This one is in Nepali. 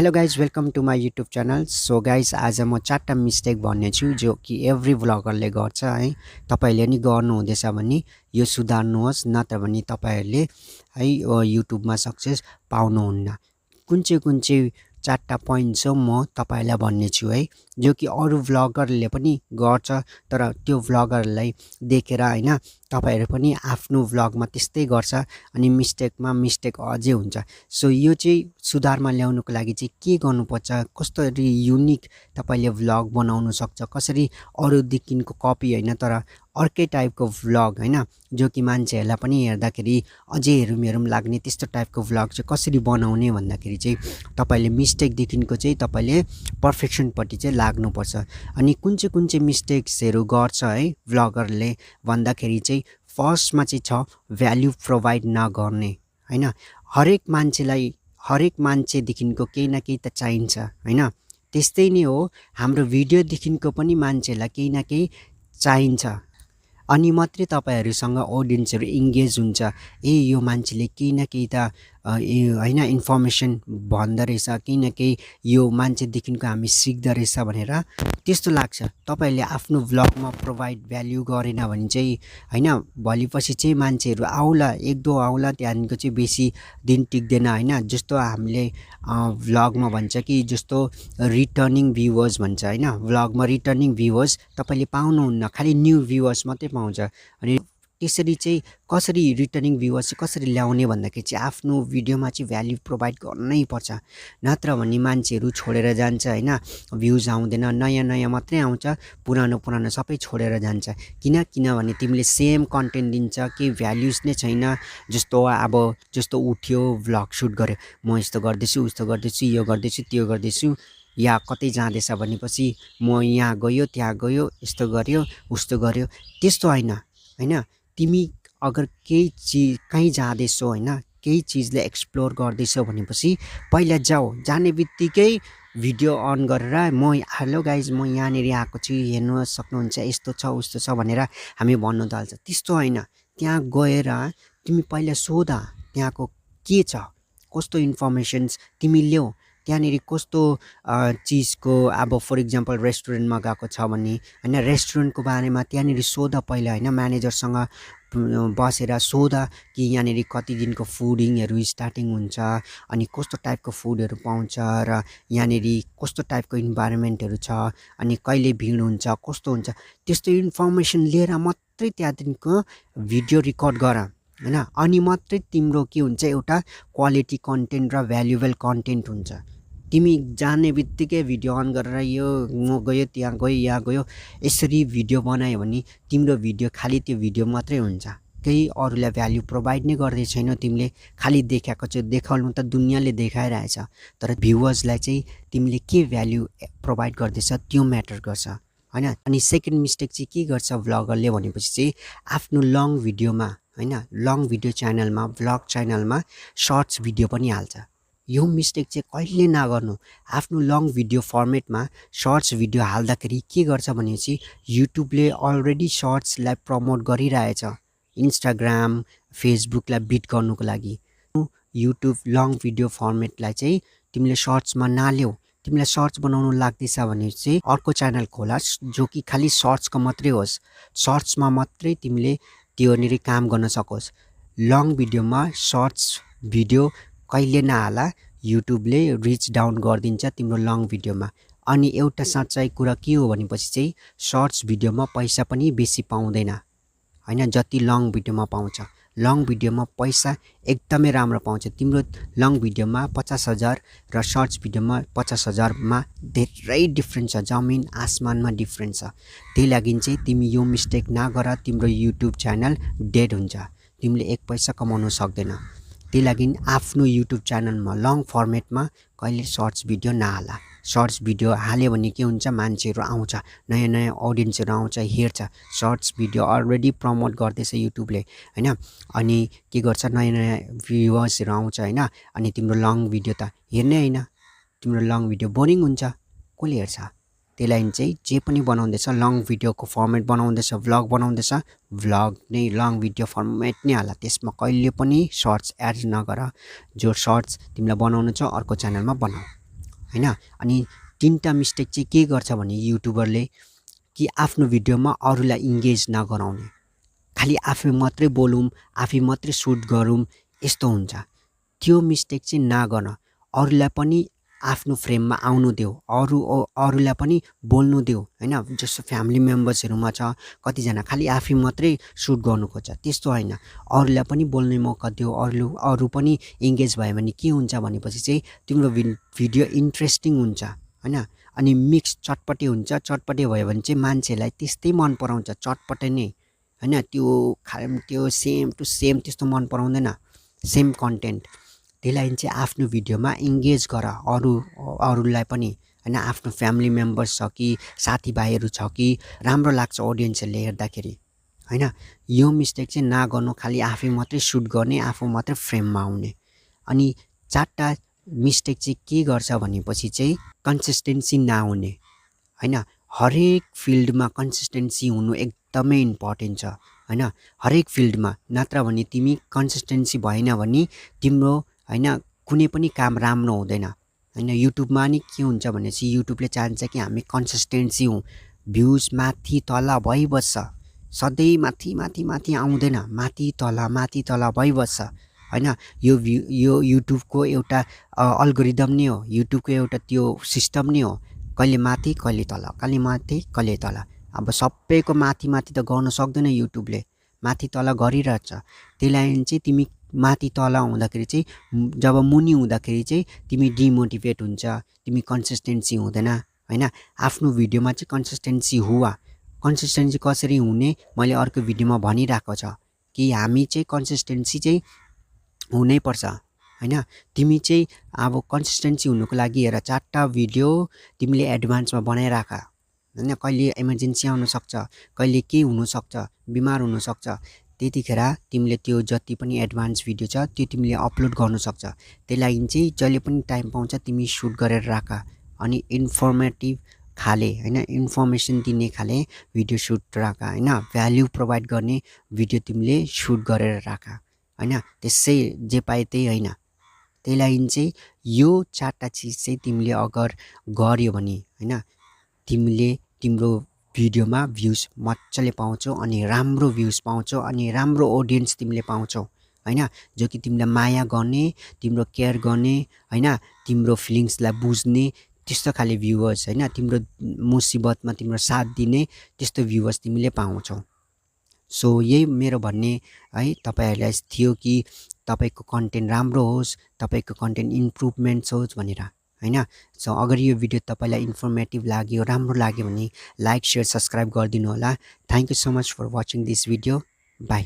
Hello guys welcome to my YouTube channel. So guys आज म 4टा मिस्टेक भन्नेछु जो कि एभ्री भ्लगरले गर्छ है। तपाईले नि गर्नुहुँदैछ भने यो सुधार्नुहोस्, नत्र भने तपाईहरुले है युट्युबमा सक्सेस पाउनुहुन्न। कुन चाहिँ 4टा पोइन्ट छ म तपाईलाई भन्नेछु है, जो कि अरु भ्लगरले पनि गर्छ, तर त्यो भ्लगरलाई देखेर हैन तपाईहरु पनि आफ्नो भ्लगमा त्यस्तै गर्छ अनि मिस्टेक अझै हुन्छ। सो यो चाहिँ सुधारमा ल्याउनको लागि चाहिँ के गर्नुपर्छ, कसरी युनिक तपाईले भ्लग बनाउन सक्छ, कसरी अरूदेखिको कपी हैन तर अर्कै टाइपको भ्लग हैन, जो कि मान्छेहरुलाई पनि हेर्दाखेरि अझै हेरौँ लाग्ने त्यस्तो टाइपको भ्लग चाहिँ कसरी बनाउने भन्दाखेरि चाहिँ तपाईले मिस्टेक देखिनको चाहिँ तपाईले पर्फेक्सन पट्टि चाहिँ लाग्नुपर्छ। अनि कुन चाहिँ मिस्टेक्सहरु गर्छ है भ्लगरले भन्दाखेरि चाहिँ फर्स्टमा चाहिँ छ भ्यालु प्रोवाइड नगर्ने हैन। हरेक मान्छेदेखिको केही न केही त चाहिन्छ हैन। त्यस्तै नै हो हाम्रो भिडियो देखिनको पनि मान्छेलाई केही न केही चाहिन्छ, अनि मात्रै तपाईहरुसँग ऑडियन्सहरु इंगेज हुन्छ। यो मान्छेले केही न केही त हैन इन्फर्मेसन भन्दै रहेछ, केही न केही यो मान्छेदेखिको हामी सिक्दै रहेछ भनेर त्यस्तो लाग्छ। तपाईले आफ्नो भ्लगमा प्रोवाइड भ्यालु गरेन भने चाहिँ हैन भोलिपछि चाहिँ मान्छेहरु आउला, एक दो आउला, त्यहाँदेखिको चाहिँ बेसी दिन टिक्दैन हैन। जस्तो हामीले भ्लगमा भन्छ कि जस्तो रिटर्निङ भ्युअर्स भन्छ हैन, भ्लगमा रिटर्निङ भ्युअर्स तपाईले पाउनुहुन्न, खाली न्यू भ्युअर्स मात्रै पाउँछ। अनि त्यसरी चाहिँ कसरी रिटर्निङ भ्युअर्स चाहिँ कसरी ल्याउने भन्दाखेरि चाहिँ आफ्नो भिडियोमा चाहिँ भ्यालु प्रोवाइड गर्नै पर्छ, नत्र भने मान्छेहरु छोडेर जान्छ हैन, भ्युज आउँदैन, नयाँ मात्रै आउँछ, पुरानो सबै छोडेर जान्छ। किनभने तिमीले सेम कन्टेन्ट दिन्छ कि भ्यालुज नै छैन। जस्तो उठ्यो भ्लग सुट गर्यो, म यस्तो गर्दैछु उस्तो गर्दैछु, यो गर्दैछु त्यो गर्दैछु, या कतै जाँदैछ भनेपछि म यहाँ गयो त्यहाँ गयो, यस्तो गर्यो उस्तो गर्यो, त्यस्तो हैन। तिमी अगर केही चीज कहीँ जाँदैछौ हैन, केही चीजले एक्सप्लोर गर्दैछौ भनेपछि पहिला जाने बित्तिकै भिडियो अन गरेर म हेलो गाइज म यहाँनेरि आएको छु, हेर्नु सक्नुहुन्छ, यस्तो छ उस्तो छ भनेर हामी भन्नु थाल्छ। त्यस्तो हैन, त्यहाँ गएर तिमी पहिला सोध त्यहाँको के छ, कस्तो इन्फर्मेसन्स तिमी ल्याऊ, त्यहाँनेरि कस्तो चीजको। अब फर एक्जाम्पल रेस्टुरेन्टमा गएको छ भने हैन, रेस्टुरेन्टको बारेमा त्यहाँनेरि सोध पहिला हैन, म्यानेजरसँग बसेर सोध कि यहाँनेरि कति दिनको फुडिङहरु स्टार्टिङ हुन्छ, अनि कस्तो टाइपको फुडहरु पाउँछ, र यहाँनेरि कस्तो टाइपको इन्भाइरोमेन्टहरु छ, अनि कहिले भिड हुन्छ, कस्तो हुन्छ, त्यस्तो इन्फर्मेसन लिएर मात्रै त्यहाँदेखिको भिडियो रेकर्ड गर हैन। अनि मात्रै तिम्रो के हुन्छ, एउटा क्वालिटी कन्टेन्ट र भ्यालुएबल कन्टेन्ट हुन्छ। तिमी जाने बित्तिकै भिडियो अन गरेर यो म गयो त्यहाँ गयो यहाँ गयो यसरी भिडियो बनायो भने तिम्रो भिडियो खाली त्यो भिडियो मात्रै हुन्छ, केही अरूलाई भ्यालु प्रोवाइड नै गर्दै छैनौ। तिमीले खाली देखाएको चाहिँ देखाउनु त दुनियाँले देखाइरहेछ, तर भ्युअर्सलाई चाहिँ तिमीले के भ्यालु प्रोवाइड गर्दैछ त्यो म्याटर गर्छ हैन। अनि सेकेन्ड मिस्टेक चाहिँ के गर्छ भ्लगरले भनेपछि चाहिँ आफ्नो लङ भिडियोमा हैन, लङ भिडियो च्यानलमा भ्लग च्यानलमा सर्ट्स भिडियो पनि हाल्छ। यो मिस्टेक चाहिँ कहिले नगर्नु। आफ्नो लङ भिडियो फर्मेटमा सर्ट्स भिडियो हाल्दाखेरि के गर्छ भनेपछि युट्युबले अलरेडी सर्ट्सलाई प्रमोट गरिरहेछ, इन्स्टाग्राम फेसबुकलाई बिट गर्नुको लागि। युट्युब लङ भिडियो फर्मेटलाई चाहिँ तिमीले सर्ट्समा नाल्यौ। तिमीलाई सर्ट्स बनाउनु लाग्दैछ भने चाहिँ अर्को च्यानल खोला जो कि खाली सर्ट्सको मात्रै होस्, सर्ट्समा मात्रै तिमीले त्योनेरि काम गर्न सकोस्। लङ भिडियोमा सर्ट्स भिडियो कहिले नहाला, युट्युबले रिच डाउन गरिदिन्छ तिम्रो लङ भिडियोमा। अनि एउटा सच्चाइ कुरा के हो भनेपछि चाहिँ सर्ट्स भिडियोमा पैसा पनि बेसी पाउँदैन हैन, जति लङ भिडियोमा पाउँछ। लङ भिडियोमा पैसा एकदमै राम्रो पाउँछ। तिम्रो लङ भिडियोमा 50,000 र सर्ट्स भिडियोमा 50,000 मा धेरै डिफरेन्स छ, जमिन आसमानमा डिफरेन्स छ। त्यही लागि चाहिँ तिमी यो मिस्टेक नगर, तिम्रो युट्युब च्यानल डेड हुन्छ, तिमीले एक पैसा कमाउन सक्दैन। त्यही लागि आफ्नो युट्युब च्यानलमा लङ फर्मेटमा कहिले सर्ट्स भिडियो नहाला। सर्ट्स भिडियो हाल्यो भने के हुन्छ, मान्छेहरु आउँछ, नयाँ ऑडियन्सहरु आउँछ, हेर्छ। सर्ट्स भिडियो अलरेडी प्रमोट गर्दैछ युट्युबले हैन, अनि के गर्छ नयाँ भ्युअर्सहरु आउँछ हैन। अनि तिम्रो लङ भिडियो त हेर्नै हैन, तिम्रो लङ भिडियो बोरिङ हुन्छ, कसले हेर्छ। त्यही लागि चाहिँ जे पनि बनाउँदैछ लङ भिडियोको फर्मेट बनाउँदैछ, भ्लग बनाउँदैछ, भ्लग नै लङ भिडियो फर्मेट नै हाल। त्यसमा कहिले पनि सर्ट्स एड नगर। जो सर्ट्स तिमीलाई बनाउनु छ अर्को च्यानलमा बनाऊ। हैन। अनि 3टा मिस्टेक चाहिँ के गर्छ भने युट्युबरले कि आफ्नो भिडियोमा अरूलाई इन्गेज नगराउने, खालि आफै मात्रै बोलौँ, आफै मात्रै सुट गरौँ, यस्तो हुन्छ। त्यो मिस्टेक चाहिँ नगर्न, अरूलाई पनि आफ्नो फ्रेममा आउनु देऊ, अरूलाई पनि बोल्नु देऊ हैन। जस्तो फ्यामिली मेम्बर्सहरूमा छ कतिजना खालि आफै मात्रै सुट गर्नु खोज्छ, त्यस्तो होइन। अरूलाई पनि बोल्ने मौका देऊ, अरू पनि इन्गेज भयो भने के हुन्छ भनेपछि चाहिँ तिम्रो भिडियो इन्ट्रेस्टिङ हुन्छ हैन। अनि मिक्स चटपटे हुन्छ, चटपटे भयो भने चाहिँ मान्छेलाई त्यस्तै मन पराउँछ, चटपटे नै हैन। त्यो सेम टु सेम त्यस्तो मन पराउँदैन, सेम कन्टेन्ट। त्यही लागि चाहिँ आफ्नो भिडियोमा इन्गेज गर अरूलाई पनि हैन। आफ्नो फ्यामिली मेम्बर्स छ कि साथीभाइहरू छ कि राम्रो लाग्छ अडियन्सहरूले हेर्दाखेरि हैन। यो मिस्टेक चाहिँ नगर्नु, खालि आफै मात्रै सुट गर्ने, आफू मात्रै फ्रेममा आउने। अनि 4टा मिस्टेक चाहिँ के गर्छ भनेपछि चाहिँ कन्सिस्टेन्सी नहुने हैन। हरेक फिल्डमा कन्सिस्टेन्सी हुनु एकदमै इम्पोर्टेन्ट छ हैन, हरेक फिल्डमा। नत्र भने तिमी कन्सिस्टेन्सी भएन भने तिम्रो हैन कुनै पनि काम राम्रो हुँदैन हैन। युट्युबमा नि के हुन्छ भनेपछि युट्युबले चाहन्छ कि हामी कन्सिस्टेन्सी हौँ, भ्युज माथि तल भइबस्छ, सधैँ माथि माथि माथि आउँदैन, माथि तल भइबस्छ हैन। यो युट्युबको एउटा अल्गोरिदम नै हो, युट्युबको एउटा त्यो सिस्टम नै हो, कहिले माथि कहिले तल, कहिले माथि कहिले तल। अब सबैको माथि माथि त गर्न सक्दैन युट्युबले, माथि तल गरिरहेछ। त्यही लागि चाहिँ तिमी माथि तल हुँदाखेरि चाहिँ, जब मुनि हुँदाखेरि चाहिँ तिमी डिमोटिभेट हुन्छ, तिमी कन्सिस्टेन्सी हुँदैन हैन। आफ्नो भिडियोमा चाहिँ कन्सिस्टेन्सी हुआ। कन्सिस्टेन्सी कसरी हुने मैले अर्को भिडियोमा भनिरहेको छ कि हामी चाहिँ कन्सिस्टेन्सी चाहिँ हुनैपर्छ हैन। तिमी चाहिँ अब कन्सिस्टेन्सी हुनुको लागि हेर 4टा भिडियो तिमीले एडभान्समा बनाइराख हैन। कहिले इमर्जेन्सी आउन सक्छ, कहिले के हुनसक्छ, बिमार हुनसक्छ, त्यतिखेर तिमीले त्यो जति पनि एडभान्स भिडियो छ त्यो तिमीले अपलोड गर्न सक्छ। त्यही लागि चाहिँ जहिले पनि टाइम पाउँछ तिमी सुट गरेर राख। अनि इन्फर्मेटिभ खाले हैन, इन्फर्मेसन दिने खाले भिडियो सुट राख हैन, भ्याल्यु प्रोभाइड गर्ने भिडियो तिमीले सुट गरेर राख हैन। त्यसै जे पाए त्यही होइन। त्यही लागि चाहिँ यो 4टा चिज चाहिँ तिमीले अगर गर्यो भने हैन, तिमीले तिम्रो भिडियोमा भ्युज मजाले पाउँछौ, अनि राम्रो भ्युज पाउँछौ, अनि राम्रो अडियन्स तिमीले पाउँछौ हैन। जो कि तिमीलाई माया गर्ने, तिम्रो केयर गर्ने हैन, तिम्रो फिलिङ्सलाई बुझ्ने त्यस्तो खाले भ्युवर्स हैन, तिम्रो मुसिबतमा तिम्रो साथ दिने त्यस्तो भ्युवर्स तिमीले पाउँछौ। सो यही मेरो भन्ने है तपाईहरुलाई थियो कि तपाईको कन्टेन्ट राम्रो होस्, तपाईको कन्टेन्ट इम्प्रुभमेन्ट होस् भनेर हैन। सो अगर यो भिडियो तपाईलाई इन्फर्मेटिभ लाग्यो, राम्रो लाग्यो भने लाइक, शेयर, सब्स्क्राइब गरिदिनु होला। Thank you so much for watching this video. By.